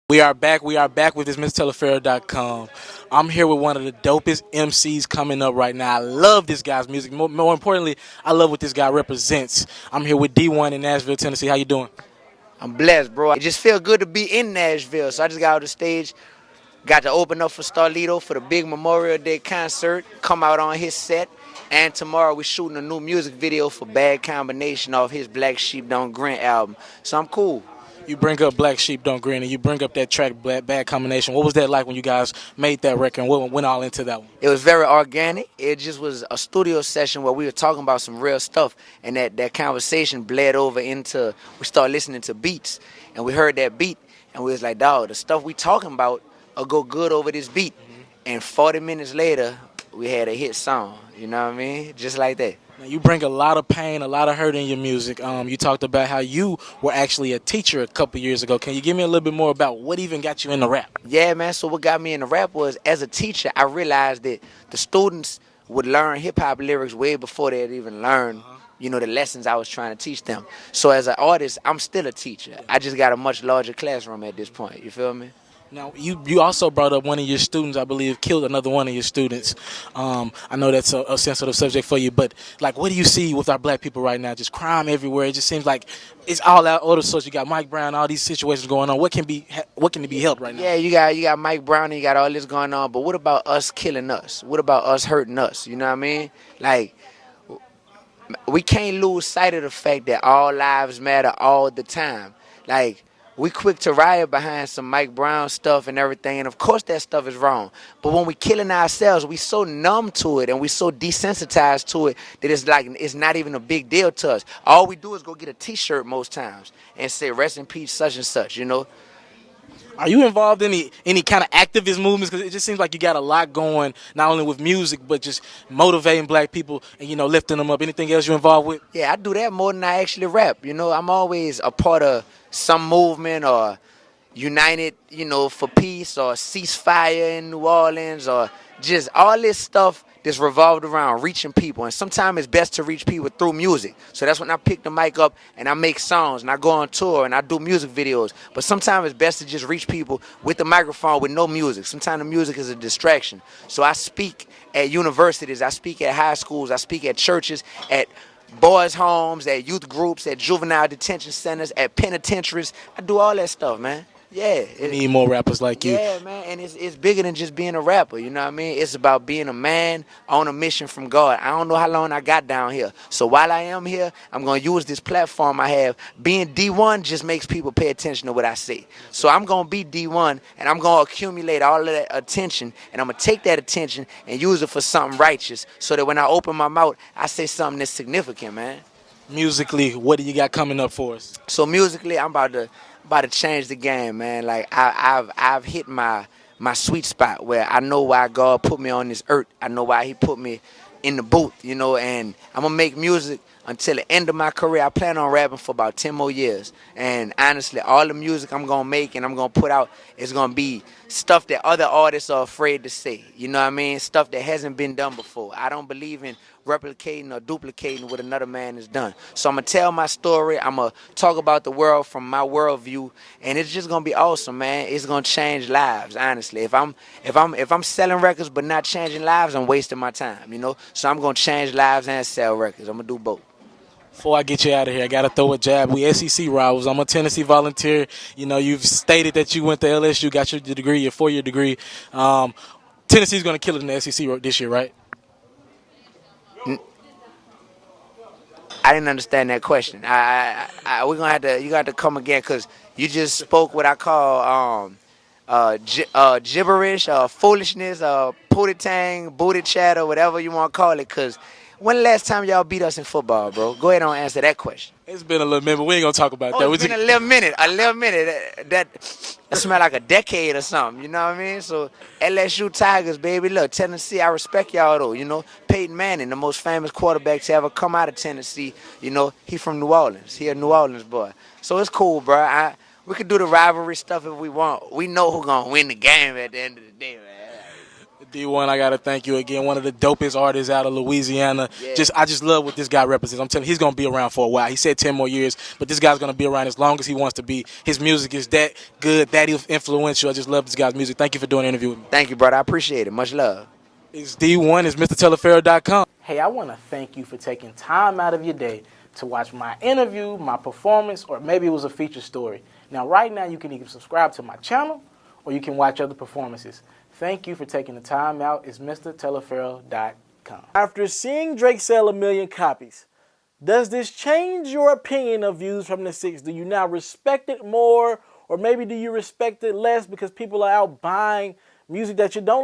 We are back. We are back with this MrTeleFaro.com. I'm here with one of the dopest MCs coming up right now. I love this guy's music. More importantly, I love what this guy represents. I'm here with Dee-1 in Nashville, Tennessee. How you doing? I'm blessed, bro. It just felt good to be in Nashville. So I just got out the stage, got to open up for Starlito for the big Memorial Day concert, come out on his set. And tomorrow we're shooting a new music video for Bad Combination off his Black Sheep Don't Grin album. So I'm cool. You bring up Black Sheep Don't Grin, and you bring up that track Bad Combination. What was that like when you guys made that record and what went all into that one? It was very organic. It just was a studio session where we were talking about some real stuff. And that conversation bled over into, we started listening to beats. And we heard that beat, and we was like, dog, the stuff we talking about will go good over this beat. And 40 minutes later, we had a hit song. You know what I mean? Just like that. Now, you bring a lot of pain, a lot of hurt in your music. You talked about how you were actually a teacher a couple years ago. Can you give me a little bit more about what even got you into rap? Yeah, man. So what got me into rap was, as a teacher, I realized that the students would learn hip hop lyrics way before they'd even learn, the lessons I was trying to teach them. So as an artist, I'm still a teacher. I just got a much larger classroom at this point. You feel me? Now, you also brought up one of your students, I believe, killed another one of your students. I know that's a sensitive subject for you, but like, what do you see with our black people right now? Just crime everywhere. It just seems like it's all out all the sorts. You got Mike Brown, all these situations going on. What can be helped right now? Yeah, you got Mike Brown and you got all this going on, but what about us killing us? What about us hurting us? You know what I mean? Like, we can't lose sight of the fact that all lives matter all the time. Like, we quick to riot behind some Mike Brown stuff and everything, and of course that stuff is wrong. But when we killing ourselves, we so numb to it and we so desensitized to it that it's like it's not even a big deal to us. All we do is go get a T-shirt most times and say "Rest in peace, such and such." You know. Are you involved in any kind of activist movements? Because it just seems like you got a lot going, not only with music, but just motivating black people and, lifting them up. Anything else you involved with? Yeah, I do that more than I actually rap. You know, I'm always a part of some movement or united, for peace or ceasefire in New Orleans or just all this stuff that's revolved around reaching people. And sometimes it's best to reach people through music. So that's when I pick the mic up and I make songs and I go on tour and I do music videos. But sometimes it's best to just reach people with the microphone with no music. Sometimes the music is a distraction. So I speak at universities, I speak at high schools, I speak at churches, at boys' homes, at youth groups, at juvenile detention centers, at penitentiaries. I do all that stuff, man. Yeah. We need more rappers like you. Yeah, man, and it's bigger than just being a rapper, you know what I mean? It's about being a man on a mission from God. I don't know how long I got down here. So while I am here, I'm going to use this platform I have. Being Dee-1 just makes people pay attention to what I say. So I'm going to be Dee-1, and I'm going to accumulate all of that attention, and I'm going to take that attention and use it for something righteous so that when I open my mouth, I say something that's significant, man. Musically, what do you got coming up for us? So musically, I'm about to change the game, man. Like I've hit my sweet spot where I know why God put me on this earth. I know why He put me in the booth, and I'm gonna make music until the end of my career. I plan on rapping for about 10 more years. And honestly, all the music I'm gonna make and I'm gonna put out is gonna be stuff that other artists are afraid to say. You know what I mean? Stuff that hasn't been done before. I don't believe in replicating or duplicating what another man has done. So I'm gonna tell my story. I'm gonna talk about the world from my worldview, and it's just gonna be awesome, man. It's gonna change lives, honestly. If I'm selling records but not changing lives, I'm wasting my time. So I'm gonna change lives and sell records. I'm gonna do both. Before I get you out of here, I got to throw a jab. We SEC rivals. I'm a Tennessee volunteer. You've stated that you went to LSU, got your degree, your 4-year degree. Tennessee's going to kill it in the SEC this year, right? I didn't understand that question. We're gonna have to. You got to come again because you just spoke what I call gibberish, foolishness, pootie tang, booty chatter, whatever you want to call it. Because when the last time y'all beat us in football, bro? Go ahead and answer that question. It's been a little minute, but we ain't going to talk about that. It's been a little minute. A little minute. That smell like a decade or something. You know what I mean? So LSU Tigers, baby. Look, Tennessee, I respect y'all though. Peyton Manning, the most famous quarterback to ever come out of Tennessee. He from New Orleans. He a New Orleans boy. So it's cool, bro. We could do the rivalry stuff if we want. We know who's gonna win the game at the end of the day, man. D1, I gotta thank you again. One of the dopest artists out of Louisiana. Yeah. I just love what this guy represents. I'm telling you, he's gonna be around for a while. He said 10 more years, but this guy's gonna be around as long as he wants to be. His music is that good, that influential. I just love this guy's music. Thank you for doing the interview with me. Thank you, brother. I appreciate it. Much love. It's D1. It's MrTelefarrell.com. Hey, I want to thank you for taking time out of your day to watch my interview, my performance, or maybe it was a feature story. Now, right now, you can either subscribe to my channel or you can watch other performances. Thank you for taking the time out. It's MrTelefarrell.com. After seeing Drake sell 1 million copies, does this change your opinion of Views from the Six? Do you now respect it more, or maybe do you respect it less because people are out buying music that you don't